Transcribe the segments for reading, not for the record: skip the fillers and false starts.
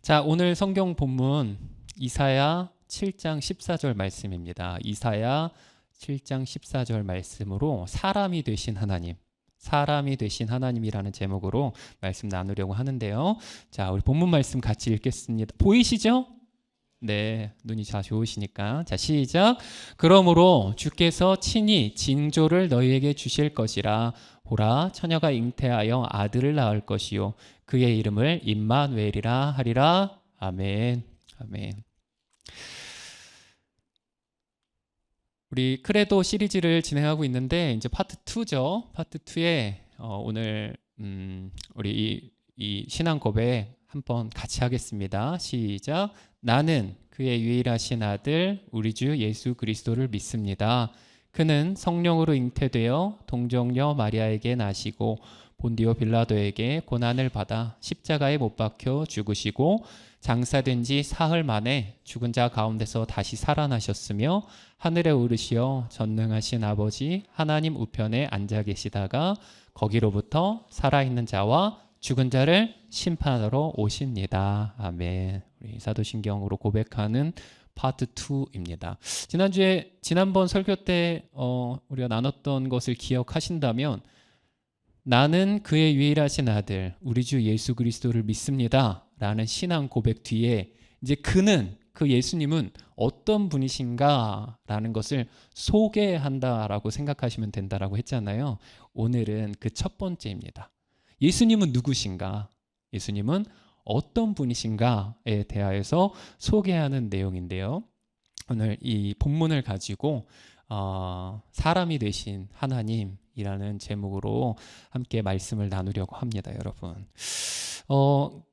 자, 오늘 성경 본문 이사야 7장 14절 말씀입니다. 이사야 7장 14절 말씀으로 사람이 되신 하나님이라는 제목으로 말씀 나누려고 하는데요. 자, 우리 본문 말씀 같이 읽겠습니다. 보이시죠? 네, 눈이 다 좋으시니까. 자, 시작. 그러므로 주께서 친히 징조를 너희에게 주실 것이라. 보라, 처녀가 잉태하여 아들을 낳을 것이요 그의 이름을 임마누엘이라 하리라. 아멘. 아멘. 우리 크레도 시리즈를 진행하고 있는데 이제 파트 2죠. 파트 2에 오늘 우리 이 신앙 고백 한번 같이 하겠습니다. 시작. 나는 그의 유일하신 아들 우리 주 예수 그리스도를 믿습니다. 그는 성령으로 잉태되어 동정녀 마리아에게 나시고 본디오 빌라도에게 고난을 받아 십자가에 못 박혀 죽으시고 장사된 지 사흘 만에 죽은 자 가운데서 다시 살아나셨으며 하늘에 오르시어 전능하신 아버지 하나님 우편에 앉아 계시다가 거기로부터 살아있는 자와 죽은 자를 심판하러 오십니다. 아멘. 우리 사도신경으로 고백하는 파트 2입니다. 지난번 설교 때 우리가 나눴던 것을 기억하신다면 나는 그의 유일하신 아들 우리 주 예수 그리스도를 믿습니다 라는 신앙 고백 뒤에 이제 그 예수님은 어떤 분이신가 라는 것을 소개한다라고 생각하시면 된다라고 했잖아요. 오늘은 그 첫 번째입니다. 예수님은 누구신가? 예수님은 어떤 분이신가에 대하여서 소개하는 내용인데요. 오늘 이 본문을 가지고 사람이 되신 하나님이라는 제목으로 함께 말씀을 나누려고 합니다, 여러분.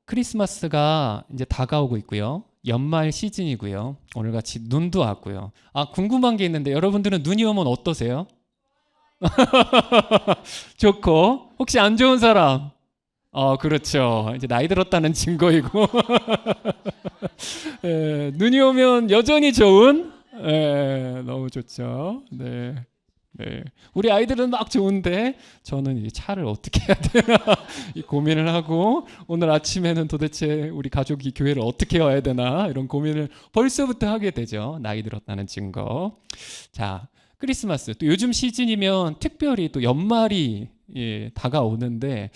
크리스마스가 이제 다가오고 있고요. 연말 시즌이고요. 오늘같이 눈도 왔고요. 궁금한 게 있는데 여러분들은 눈이 오면 어떠세요? 좋고, 혹시 안 좋은 사람? 그렇죠. 이제 나이 들었다는 증거이고. 눈이 오면 여전히 좋은? 너무 좋죠. 네. 네. 우리 아이들은 막 좋은데 저는 이 차를 어떻게 해야 되나 이 고민을 하고 오늘 아침에는 도대체 우리 가족이 교회를 어떻게 와야 되나 이런 고민을 벌써부터 하게 되죠. 나이 들었다는 증거. 자, 크리스마스 또 요즘 시즌이면 특별히 또 연말이 다가오는데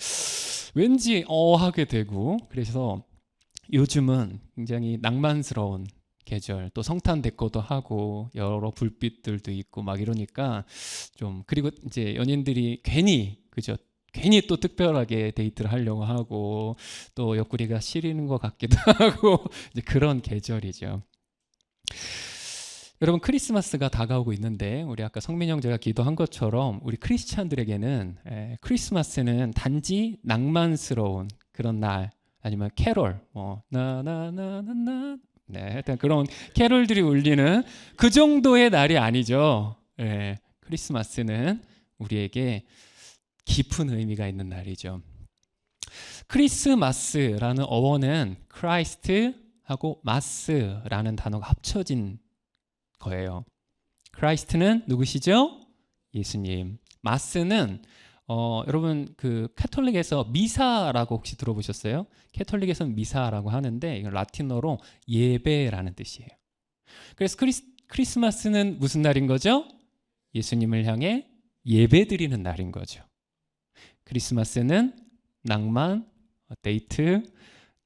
왠지 하게 되고 그래서 요즘은 굉장히 낭만스러운 계절 또 성탄 데코도 하고 여러 불빛들도 있고 막 이러니까 좀 그리고 이제 연인들이 괜히 또 특별하게 데이트를 하려고 하고 또 옆구리가 시리는 것 같기도 하고 이제 그런 계절이죠. 여러분 크리스마스가 다가오고 있는데 우리 아까 성민 형제가 기도한 것처럼 우리 크리스찬들에게는 크리스마스는 단지 낭만스러운 그런 날 아니면 캐롤 나나나나나 네, 하여튼 그런 캐롤들이 울리는 그 정도의 날이 아니죠. 크리스마스는 우리에게 깊은 의미가 있는 날이죠. 크리스마스라는 어원은 크라이스트하고 마스라는 단어가 합쳐진 거예요. 크라이스트는 누구시죠? 예수님. 마스는 여러분 그 카톨릭에서 미사라고 혹시 들어보셨어요? 카톨릭에서는 미사라고 하는데 이건 라틴어로 예배라는 뜻이에요. 그래서 크리스마스는 무슨 날인 거죠? 예수님을 향해 예배드리는 날인 거죠. 크리스마스는 낭만, 데이트,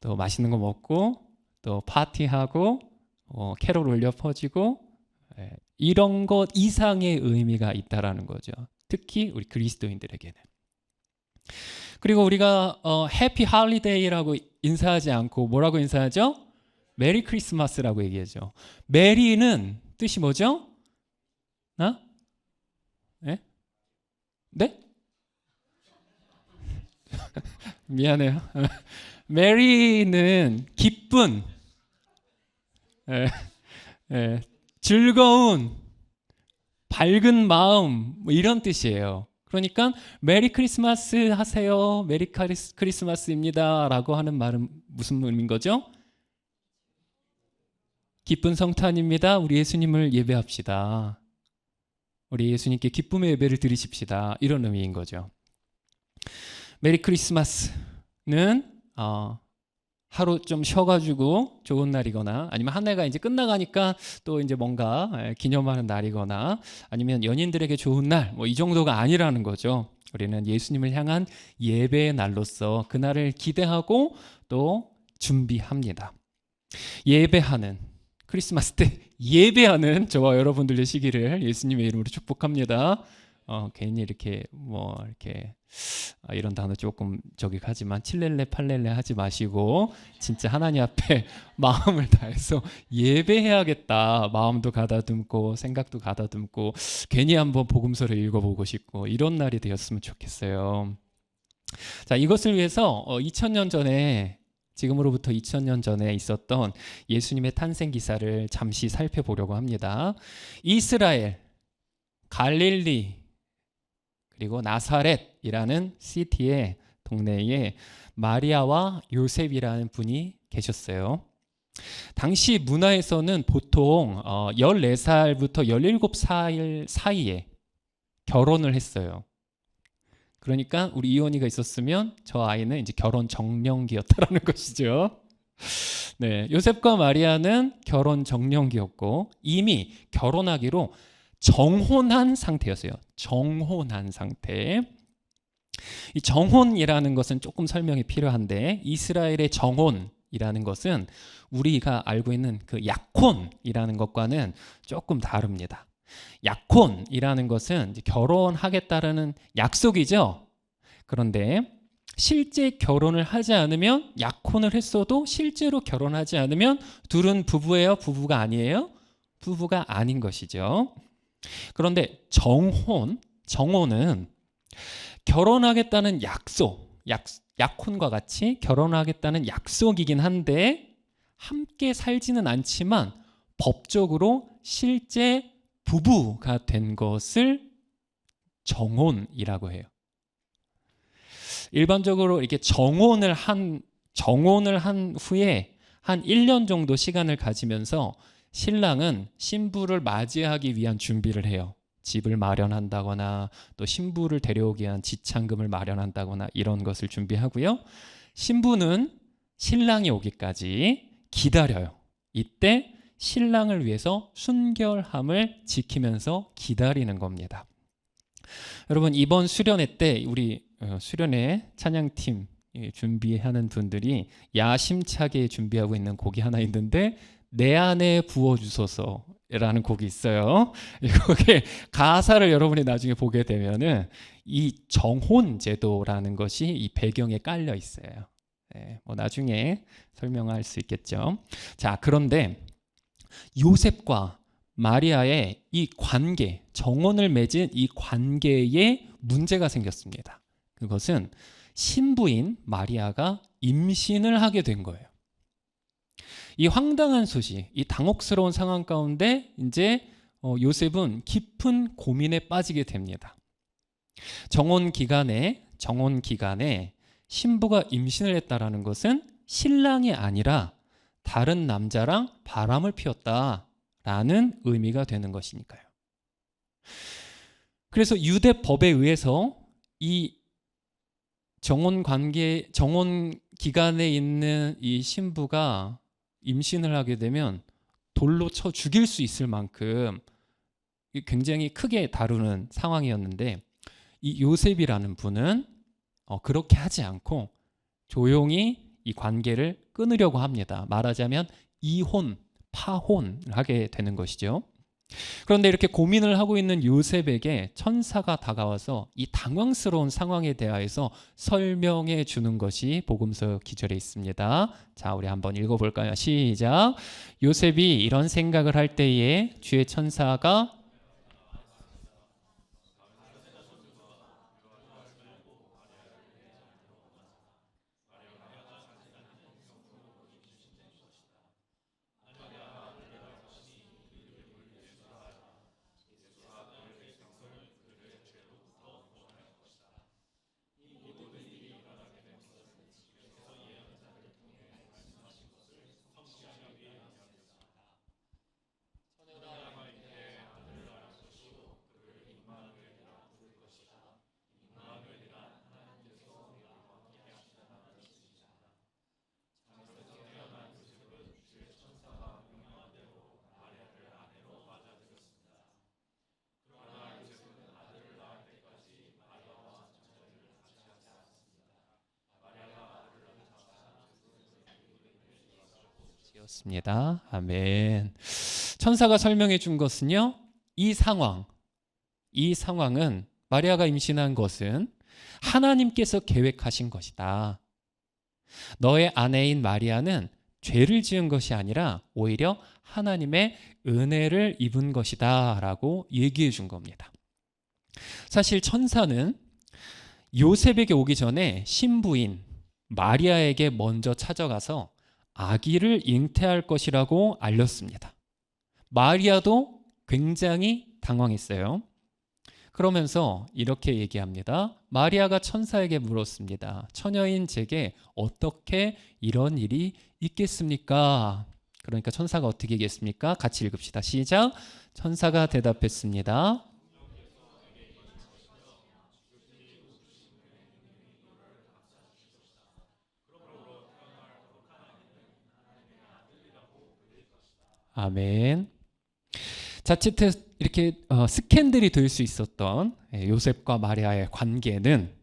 또 맛있는 거 먹고 또 파티하고 캐롤 울려 퍼지고 이런 것 이상의 의미가 있다라는 거죠. 특히 우리 그리스도인들에게는. 그리고 우리가 해피 할리데이라고 인사하지 않고 뭐라고 인사하죠? 메리 크리스마스라고 얘기하죠. 메리는 뜻이 뭐죠? 네? 네? 미안해요. 메리는 기쁜, 즐거운, 밝은 마음 뭐 이런 뜻이에요. 그러니까 메리 크리스마스 하세요. 메리 크리스마스입니다 라고 하는 말은 무슨 의미인 거죠? 기쁜 성탄입니다. 우리 예수님을 예배합시다. 우리 예수님께 기쁨의 예배를 드리십시다. 이런 의미인 거죠. 메리 크리스마스는 하루 좀 쉬어가지고 좋은 날이거나 아니면 한 해가 이제 끝나가니까 또 이제 뭔가 기념하는 날이거나 아니면 연인들에게 좋은 날 뭐 이 정도가 아니라는 거죠. 우리는 예수님을 향한 예배의 날로서 그날을 기대하고 또 준비합니다. 예배하는 크리스마스 때 예배하는 저와 여러분들 되시기를 예수님의 이름으로 축복합니다. 괜히 이렇게 뭐 이렇게 이런 단어 조금 저기 하지만 칠렐레 팔렐레 하지 마시고 진짜 하나님 앞에 마음을 다해서 예배해야겠다. 마음도 가다듬고 생각도 가다듬고 괜히 한번 복음서를 읽어보고 싶고 이런 날이 되었으면 좋겠어요. 자, 이것을 위해서 2000년 전에 지금으로부터 2000년 전에 있었던 예수님의 탄생 기사를 잠시 살펴보려고 합니다. 이스라엘, 갈릴리, 그리고 나사렛이라는 시티의 동네에 마리아와 요셉이라는 분이 계셨어요. 당시 문화에서는 보통 14살부터 17살 사이에 결혼을 했어요. 그러니까 우리 이혼이가 있었으면 저 아이는 이제 결혼 정년기였다라는 것이죠. 네, 요셉과 마리아는 결혼 정년기였고 이미 결혼하기로 정혼한 상태였어요. 정혼한 상태. 이 정혼이라는 것은 조금 설명이 필요한데 이스라엘의 정혼이라는 것은 우리가 알고 있는 그 약혼이라는 것과는 조금 다릅니다. 약혼이라는 것은 이제 결혼하겠다라는 약속이죠. 그런데 실제 결혼을 하지 않으면 약혼을 했어도 실제로 결혼하지 않으면 둘은 부부예요? 부부가 아니에요? 부부가 아닌 것이죠. 그런데 정혼은 결혼하겠다는 약혼과 같이 결혼하겠다는 약속이긴 한데 함께 살지는 않지만 법적으로 실제 부부가 된 것을 정혼이라고 해요. 일반적으로 이렇게 정혼을 한 후에 한 1년 정도 시간을 가지면서 신랑은 신부를 맞이하기 위한 준비를 해요. 집을 마련한다거나 또 신부를 데려오기 위한 지참금을 마련한다거나 이런 것을 준비하고요. 신부는 신랑이 오기까지 기다려요. 이때 신랑을 위해서 순결함을 지키면서 기다리는 겁니다. 여러분 이번 수련회 때 우리 수련회 찬양팀 준비하는 분들이 야심차게 준비하고 있는 곡이 하나 있는데 내 안에 부어주소서라는 곡이 있어요. 이 곡의 가사를 여러분이 나중에 보게 되면은 이 정혼 제도라는 것이 이 배경에 깔려 있어요. 네, 뭐 나중에 설명할 수 있겠죠. 자, 그런데 요셉과 마리아의 이 관계, 정혼을 맺은 이 관계에 문제가 생겼습니다. 그것은 신부인 마리아가 임신을 하게 된 거예요. 이 황당한 소식, 이 당혹스러운 상황 가운데 이제 요셉은 깊은 고민에 빠지게 됩니다. 정혼 기간에 신부가 임신을 했다라는 것은 신랑이 아니라 다른 남자랑 바람을 피웠다라는 의미가 되는 것이니까요. 그래서 유대 법에 의해서 이 정혼 기간에 있는 이 신부가 임신을 하게 되면 돌로 쳐 죽일 수 있을 만큼 굉장히 크게 다루는 상황이었는데 이 요셉이라는 분은 그렇게 하지 않고 조용히 이 관계를 끊으려고 합니다. 말하자면 이혼, 파혼을 하게 되는 것이죠. 그런데 이렇게 고민을 하고 있는 요셉에게 천사가 다가와서 이 당황스러운 상황에 대하여서 설명해 주는 것이 복음서 기절에 있습니다. 자, 우리 한번 읽어볼까요? 시작. 요셉이 이런 생각을 할 때에 주의 천사가 였습니다. 아멘. 천사가 설명해 준 것은요, 이 상황은 마리아가 임신한 것은 하나님께서 계획하신 것이다. 너의 아내인 마리아는 죄를 지은 것이 아니라 오히려 하나님의 은혜를 입은 것이다 라고 얘기해 준 겁니다. 사실 천사는 요셉에게 오기 전에 신부인 마리아에게 먼저 찾아가서 아기를 잉태할 것이라고 알렸습니다. 마리아도 굉장히 당황했어요. 그러면서 이렇게 얘기합니다. 마리아가 천사에게 물었습니다. 처녀인 제게 어떻게 이런 일이 있겠습니까? 그러니까 천사가 어떻게 얘기했습니까? 같이 읽읍시다. 시작. 천사가 대답했습니다. 아멘. 자칫 이렇게 스캔들이 될 수 있었던 요셉과 마리아의 관계는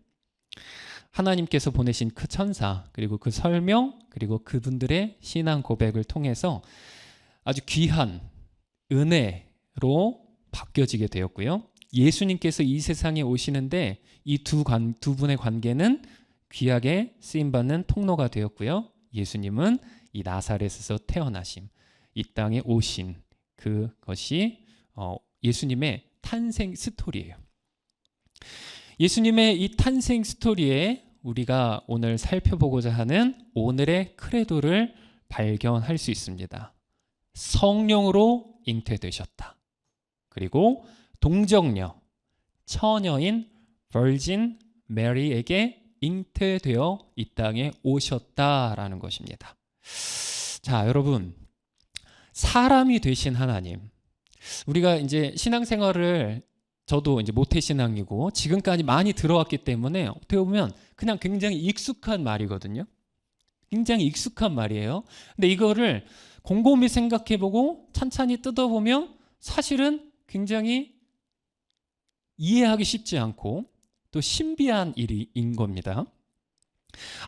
하나님께서 보내신 그 천사, 그리고 그 설명, 그리고 그분들의 신앙 고백을 통해서 아주 귀한 은혜로 바뀌어지게 되었고요. 예수님께서 이 세상에 오시는데 이 두 분의 관계는 귀하게 쓰임받는 통로가 되었고요. 예수님은 이 나사렛에서 태어나심, 이 땅에 오신 그것이 예수님의 탄생 스토리예요. 예수님의 이 탄생 스토리에 우리가 오늘 살펴보고자 하는 오늘의 크레도를 발견할 수 있습니다. 성령으로 잉태되셨다. 그리고 동정녀, 처녀인 버진 메리에게 잉태되어 이 땅에 오셨다라는 것입니다. 자, 여러분, 사람이 되신 하나님, 우리가 이제 신앙생활을 저도 이제 모태신앙이고 지금까지 많이 들어왔기 때문에 어떻게 보면 그냥 굉장히 익숙한 말이거든요. 굉장히 익숙한 말이에요. 근데 이거를 곰곰이 생각해보고 찬찬히 뜯어보면 사실은 굉장히 이해하기 쉽지 않고 또 신비한 일인 겁니다.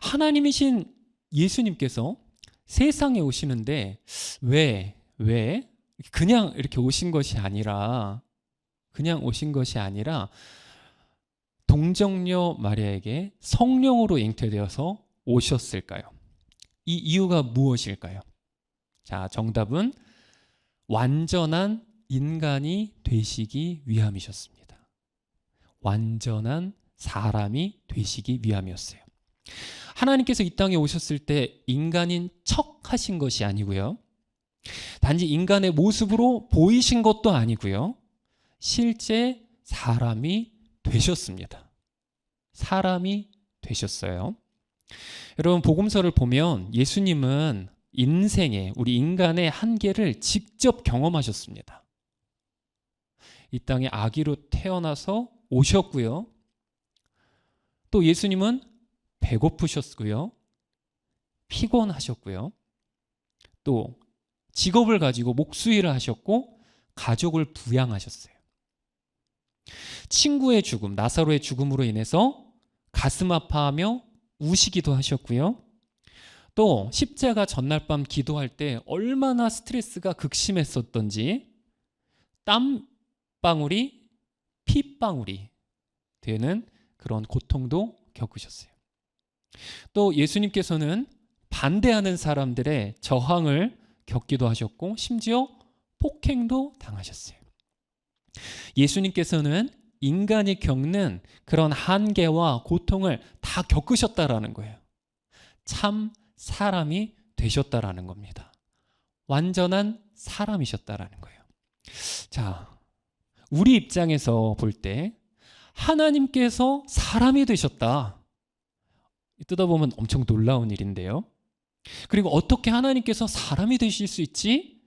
하나님이신 예수님께서 세상에 오시는데 왜 그냥 이렇게 오신 것이 아니라 동정녀 마리아에게 성령으로 잉태되어서 오셨을까요? 이 이유가 무엇일까요? 자, 정답은 완전한 인간이 되시기 위함이셨습니다. 완전한 사람이 되시기 위함이었어요. 하나님께서 이 땅에 오셨을 때 인간인 척 하신 것이 아니고요. 단지 인간의 모습으로 보이신 것도 아니고요. 실제 사람이 되셨습니다. 사람이 되셨어요. 여러분, 복음서를 보면 예수님은 인생의, 우리 인간의 한계를 직접 경험하셨습니다. 이 땅에 아기로 태어나서 오셨고요. 또 예수님은 배고프셨고요. 피곤하셨고요. 또 직업을 가지고 목수일을 하셨고 가족을 부양하셨어요. 친구의 죽음, 나사로의 죽음으로 인해서 가슴 아파하며 우시기도 하셨고요. 또 십자가 전날 밤 기도할 때 얼마나 스트레스가 극심했었던지 땀방울이 핏방울이 되는 그런 고통도 겪으셨어요. 또 예수님께서는 반대하는 사람들의 저항을 겪기도 하셨고 심지어 폭행도 당하셨어요. 예수님께서는 인간이 겪는 그런 한계와 고통을 다 겪으셨다라는 거예요. 참 사람이 되셨다라는 겁니다. 완전한 사람이셨다라는 거예요. 자, 우리 입장에서 볼 때 하나님께서 사람이 되셨다. 뜯어보면 엄청 놀라운 일인데요. 그리고 어떻게 하나님께서 사람이 되실 수 있지?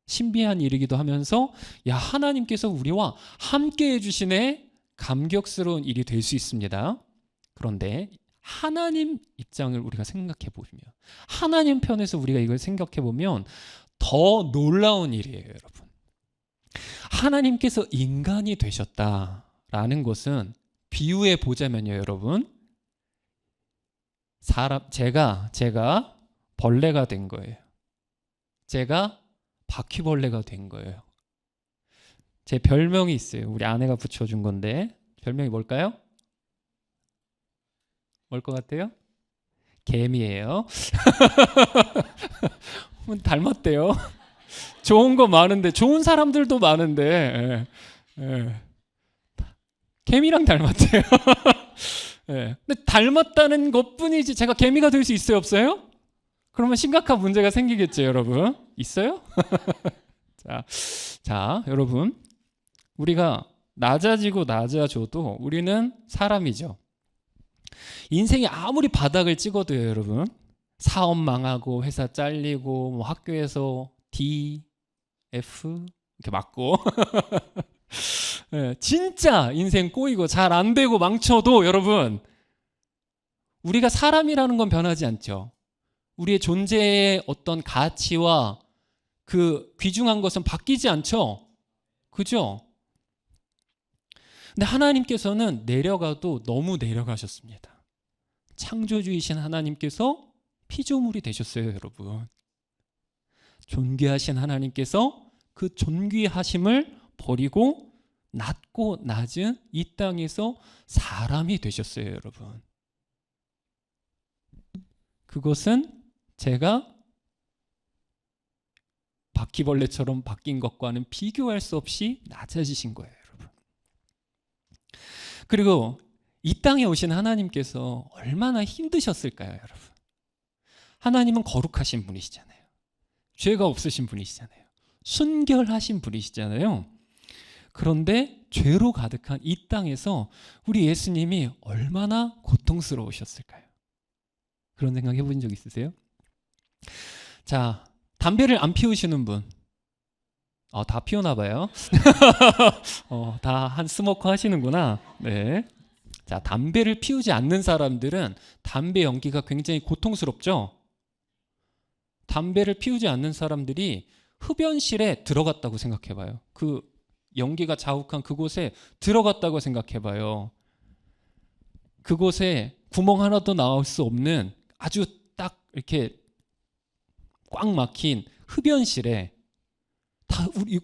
신비한 일이기도 하면서 야, 하나님께서 우리와 함께 해주시네, 감격스러운 일이 될 수 있습니다. 그런데 하나님 입장을 우리가 생각해 보면, 하나님 편에서 우리가 이걸 생각해 보면 더 놀라운 일이에요, 여러분. 하나님께서 인간이 되셨다라는 것은 비유해 보자면요, 여러분, 제가 벌레가 된 거예요. 제가 바퀴벌레가 된 거예요. 제 별명이 있어요. 우리 아내가 붙여준 건데 별명이 뭘까요? 뭘 것 같아요? 개미예요. 닮았대요. 좋은 거 많은데, 좋은 사람들도 많은데, 개미랑 닮았대요. 근데 닮았다는 것뿐이지 제가 개미가 될 수 있어요, 없어요? 그러면 심각한 문제가 생기겠죠, 여러분. 있어요? 자, 여러분, 우리가 낮아지고 낮아져도 우리는 사람이죠. 인생이 아무리 바닥을 찍어도요, 여러분, 사업 망하고 회사 잘리고 뭐 학교에서 D, F 이렇게 맞고 진짜 인생 꼬이고 잘 안 되고 망쳐도 여러분, 우리가 사람이라는 건 변하지 않죠. 우리의 존재의 어떤 가치와 그 귀중한 것은 바뀌지 않죠. 그죠? 근데 하나님께서는 내려가도 너무 내려가셨습니다. 창조주이신 하나님께서 피조물이 되셨어요, 여러분. 존귀하신 하나님께서 그 존귀하심을 버리고 낮고 낮은 이 땅에서 사람이 되셨어요, 여러분. 그것은 제가 바퀴벌레처럼 바뀐 것과는 비교할 수 없이 낮아지신 거예요, 여러분. 그리고 이 땅에 오신 하나님께서 얼마나 힘드셨을까요, 여러분? 하나님은 거룩하신 분이시잖아요. 죄가 없으신 분이시잖아요. 순결하신 분이시잖아요. 그런데 죄로 가득한 이 땅에서 우리 예수님이 얼마나 고통스러우셨을까요? 그런 생각 해본 적 있으세요? 자, 담배를 안 피우시는 분. 다 피우나 봐요. 다 한 스모커 하시는구나. 네. 자, 담배를 피우지 않는 사람들은 담배 연기가 굉장히 고통스럽죠? 담배를 피우지 않는 사람들이 흡연실에 들어갔다고 생각해봐요. 그 연기가 자욱한 그곳에 들어갔다고 생각해봐요. 그곳에 구멍 하나도 나올 수 없는 아주 딱 이렇게 꽉 막힌 흡연실에 우리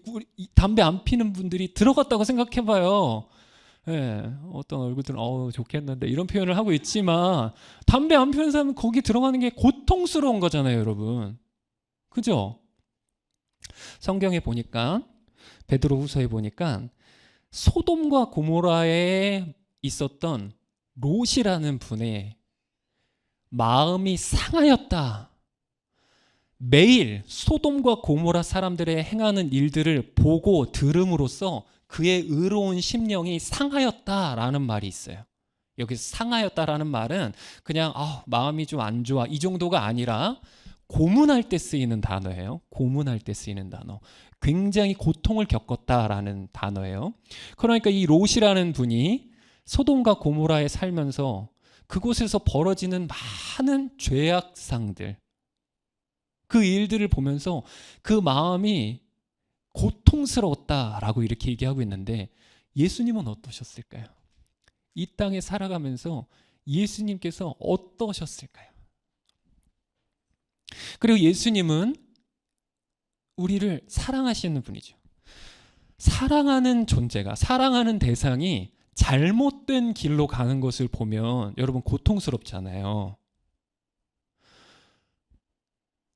담배 안 피는 분들이 들어갔다고 생각해봐요. 어떤 얼굴들은 좋겠는데 이런 표현을 하고 있지만 담배 안 피우는 사람은 거기 들어가는 게 고통스러운 거잖아요, 여러분. 그죠? 성경에 보니까, 베드로후서에 보니까 소돔과 고모라에 있었던 롯이라는 분의 마음이 상하였다. 매일 소돔과 고모라 사람들의 행하는 일들을 보고 들음으로써 그의 의로운 심령이 상하였다라는 말이 있어요. 여기서 상하였다라는 말은 그냥 마음이 좀 안 좋아 이 정도가 아니라 고문할 때 쓰이는 단어예요. 고문할 때 쓰이는 단어. 굉장히 고통을 겪었다라는 단어예요. 그러니까 이 롯이라는 분이 소돔과 고모라에 살면서 그곳에서 벌어지는 많은 죄악상들, 그 일들을 보면서 그 마음이 고통스러웠다라고 이렇게 얘기하고 있는데, 예수님은 어떠셨을까요? 이 땅에 살아가면서 예수님께서 어떠셨을까요? 그리고 예수님은 우리를 사랑하시는 분이죠. 사랑하는 존재가, 사랑하는 대상이 잘못된 길로 가는 것을 보면 여러분 고통스럽잖아요.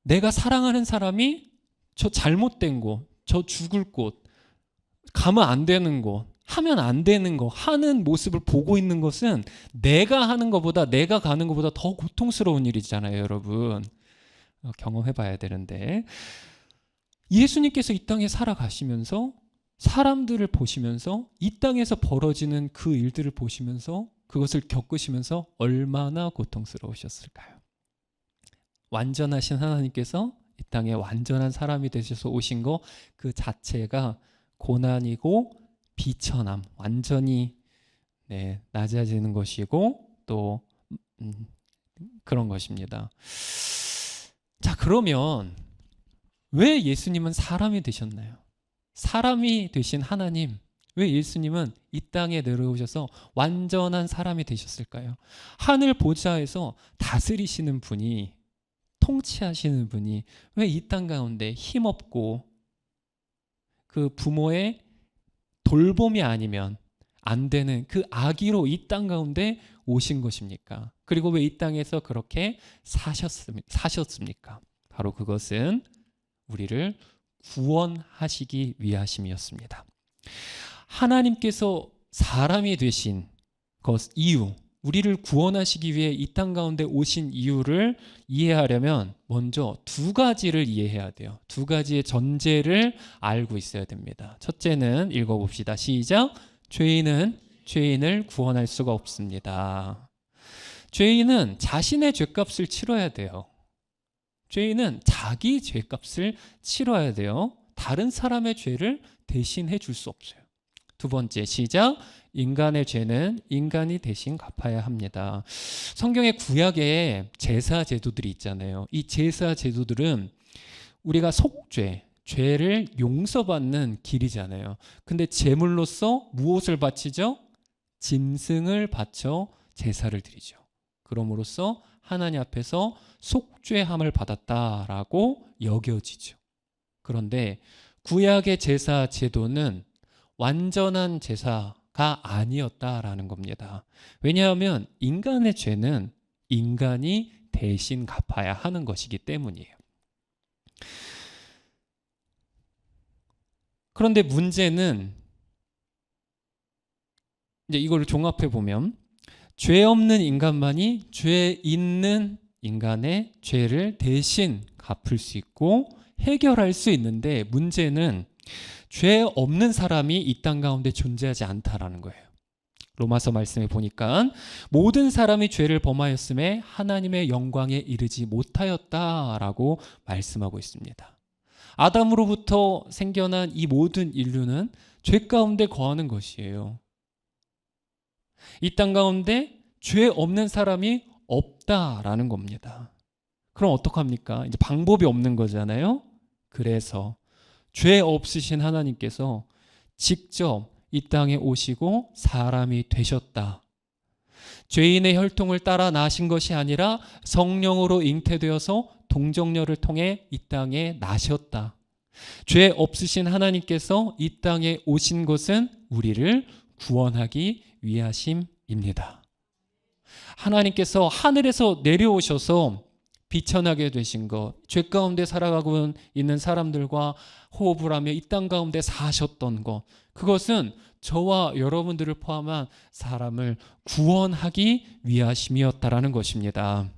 내가 사랑하는 사람이 저 잘못된 곳, 저 죽을 곳, 가면 안 되는 곳, 하면 안 되는 거 하는 모습을 보고 있는 것은 내가 하는 것보다, 내가 가는 것보다 더 고통스러운 일이잖아요, 여러분. 경험해 봐야 되는데, 예수님께서 이 땅에 살아가시면서 사람들을 보시면서 이 땅에서 벌어지는 그 일들을 보시면서 그것을 겪으시면서 얼마나 고통스러우셨을까요? 완전하신 하나님께서 이 땅에 완전한 사람이 되셔서 오신 거 그 자체가 고난이고 비천함, 완전히 낮아지는 것이고 또 그런 것입니다. 자, 그러면 왜 예수님은 사람이 되셨나요? 사람이 되신 하나님, 왜 예수님은 이 땅에 내려오셔서 완전한 사람이 되셨을까요? 하늘 보좌에서 다스리시는 분이 통치하시는 분이 왜 이 땅 가운데 힘없고 그 부모의 돌봄이 아니면 안 되는 그 아기로 이 땅 가운데 오신 것입니까? 그리고 왜 이 땅에서 그렇게 사셨습니까? 바로 그것은 우리를 구원하시기 위하심이었습니다. 하나님께서 사람이 되신 이유, 우리를 구원하시기 위해 이 땅 가운데 오신 이유를 이해하려면 먼저 두 가지를 이해해야 돼요. 두 가지의 전제를 알고 있어야 됩니다. 첫째는 읽어봅시다. 시작. 죄인은 죄인을 구원할 수가 없습니다. 죄인은 자신의 죄값을 치러야 돼요. 죄인은 자기 죄값을 치러야 돼요. 다른 사람의 죄를 대신해 줄 수 없어요. 두 번째, 시작. 인간의 죄는 인간이 대신 갚아야 합니다. 성경의 구약에 제사 제도들이 있잖아요. 이 제사 제도들은 우리가 속죄, 죄를 용서받는 길이잖아요. 근데 제물로서 무엇을 바치죠? 짐승을 바쳐 제사를 드리죠. 그럼으로써 하나님 앞에서 속죄함을 받았다라고 여겨지죠. 그런데 구약의 제사 제도는 완전한 제사가 아니었다라는 겁니다. 왜냐하면 인간의 죄는 인간이 대신 갚아야 하는 것이기 때문이에요. 그런데 문제는 이제 이걸 종합해 보면 죄 없는 인간만이 죄 있는 인간의 죄를 대신 갚을 수 있고 해결할 수 있는데, 문제는 죄 없는 사람이 이 땅 가운데 존재하지 않다라는 거예요. 로마서 말씀에 보니까 모든 사람이 죄를 범하였음에 하나님의 영광에 이르지 못하였다라고 말씀하고 있습니다. 아담으로부터 생겨난 이 모든 인류는 죄 가운데 거하는 것이에요. 이 땅 가운데 죄 없는 사람이 없다라는 겁니다. 그럼 어떡합니까? 이제 방법이 없는 거잖아요. 그래서 죄 없으신 하나님께서 직접 이 땅에 오시고 사람이 되셨다. 죄인의 혈통을 따라 나신 것이 아니라 성령으로 잉태되어서 동정녀를 통해 이 땅에 나셨다. 죄 없으신 하나님께서 이 땅에 오신 것은 우리를 구원하기 위하심입니다. 하나님께서 하늘에서 내려오셔서 비천하게 되신 것, 죄 가운데 살아가고 있는 사람들과 호흡을 하며 이 땅 가운데 사셨던 것, 그것은 저와 여러분들을 포함한 사람을 구원하기 위하심이었다라는 것입니다.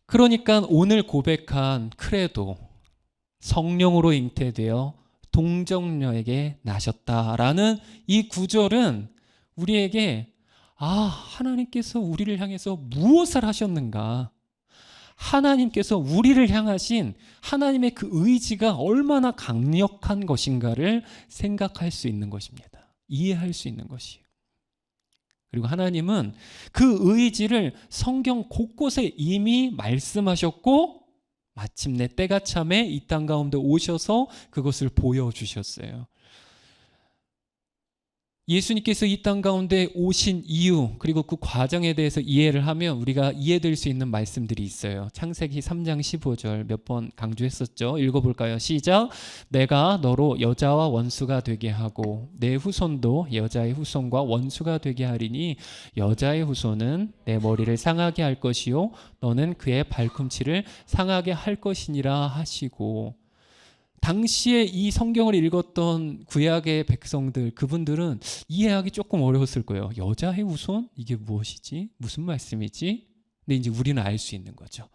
그러니까 오늘 고백한 크레도, 성령으로 잉태되어 동정녀에게 나셨다라는 이 구절은 우리에게 하나님께서 우리를 향해서 무엇을 하셨는가? 하나님께서 우리를 향하신 하나님의 그 의지가 얼마나 강력한 것인가를 생각할 수 있는 것입니다. 이해할 수 있는 것이에요. 그리고 하나님은 그 의지를 성경 곳곳에 이미 말씀하셨고 마침내 때가 참에 이 땅 가운데 오셔서 그것을 보여주셨어요. 예수님께서 이 땅 가운데 오신 이유, 그리고 그 과정에 대해서 이해를 하면 우리가 이해될 수 있는 말씀들이 있어요. 창세기 3장 15절 몇 번 강조했었죠. 읽어볼까요? 시작. 내가 너로 여자와 원수가 되게 하고 내 후손도 여자의 후손과 원수가 되게 하리니 여자의 후손은 내 머리를 상하게 할 것이요 너는 그의 발꿈치를 상하게 할 것이니라 하시고, 당시에 이 성경을 읽었던 구약의 백성들, 그분들은 이해하기 조금 어려웠을 거예요. 여자의 후손? 이게 무엇이지? 무슨 말씀이지? 근데 이제 우리는 알 수 있는 거죠.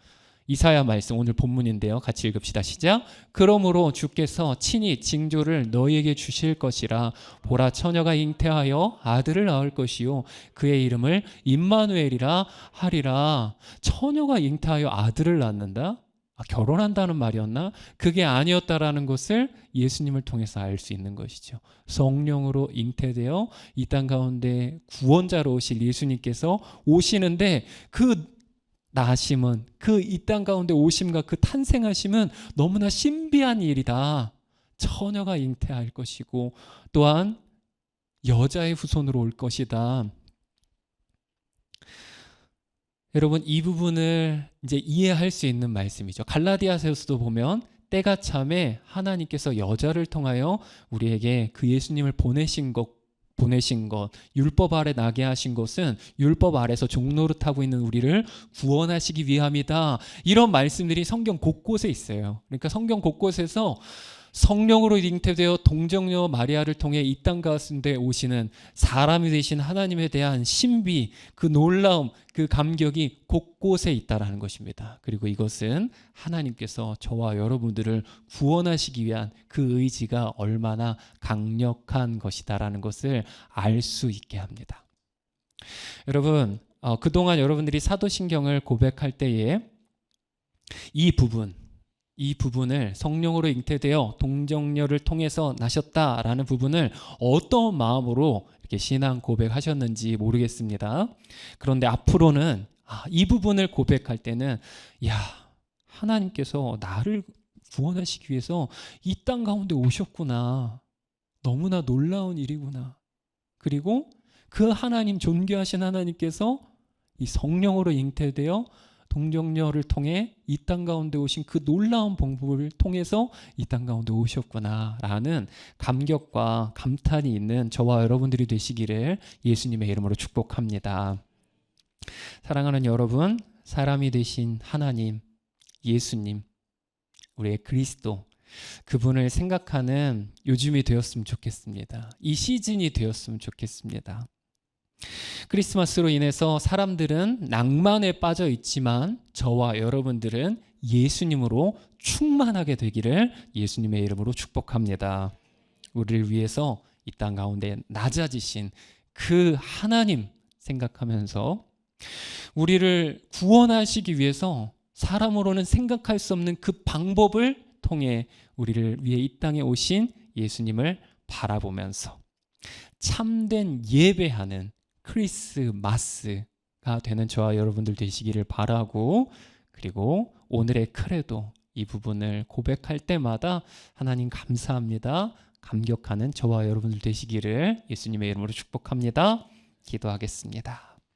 이사야 말씀, 오늘 본문인데요. 같이 읽읍시다. 시작. 그러므로 주께서 친히 징조를 너희에게 주실 것이라. 보라, 처녀가 잉태하여 아들을 낳을 것이요 그의 이름을 임마누엘이라 하리라. 처녀가 잉태하여 아들을 낳는다? 결혼한다는 말이었나? 그게 아니었다라는 것을 예수님을 통해서 알 수 있는 것이죠. 성령으로 잉태되어 이 땅 가운데 구원자로 오실 예수님께서 오시는데, 그 나심은, 그 이 땅 가운데 오심과 그 탄생하심은 너무나 신비한 일이다. 처녀가 잉태할 것이고 또한 여자의 후손으로 올 것이다. 여러분, 이 부분을 이제 이해할 수 있는 말씀이죠. 갈라디아서에서도 보면 때가 참에 하나님께서 여자를 통하여 우리에게 그 예수님을 보내신 것, 율법 아래 나게 하신 것은 율법 아래서 종노릇하고 있는 우리를 구원하시기 위함이다. 이런 말씀들이 성경 곳곳에 있어요. 그러니까 성경 곳곳에서 성령으로 잉태되어 동정녀 마리아를 통해 이 땅 가운데 오시는 사람이 되신 하나님에 대한 신비, 그 놀라움, 그 감격이 곳곳에 있다라는 것입니다. 그리고 이것은 하나님께서 저와 여러분들을 구원하시기 위한 그 의지가 얼마나 강력한 것이다라는 것을 알 수 있게 합니다. 여러분, 그동안 여러분들이 사도신경을 고백할 때에 이 부분을 성령으로 잉태되어 동정녀를 통해서 나셨다라는 부분을 어떤 마음으로 이렇게 신앙 고백하셨는지 모르겠습니다. 그런데 앞으로는 이 부분을 고백할 때는 하나님께서 나를 구원하시기 위해서 이 땅 가운데 오셨구나. 너무나 놀라운 일이구나. 그리고 그 하나님, 존귀하신 하나님께서 이 성령으로 잉태되어 동정녀를 통해 이 땅 가운데 오신 그 놀라운 방법을 통해서 이 땅 가운데 오셨구나라는 감격과 감탄이 있는 저와 여러분들이 되시기를 예수님의 이름으로 축복합니다. 사랑하는 여러분, 사람이 되신 하나님, 예수님, 우리의 그리스도, 그분을 생각하는 요즘이 되었으면 좋겠습니다. 이 시즌이 되었으면 좋겠습니다. 크리스마스로 인해서 사람들은 낭만에 빠져 있지만 저와 여러분들은 예수님으로 충만하게 되기를 예수님의 이름으로 축복합니다. 우리를 위해서 이 땅 가운데 낮아지신 그 하나님 생각하면서 우리를 구원하시기 위해서 사람으로는 생각할 수 없는 그 방법을 통해 우리를 위해 이 땅에 오신 예수님을 바라보면서 참된 예배하는 크리스마스가 되는 저와 여러분들 되시기를 바라고, 그리고 오늘의 크레도 이 부분을 고백할 때마다 하나님 감사합니다, 감격하는 저와 여러분들 되시기를 예수님의 이름으로 축복합니다. 기도하겠습니다.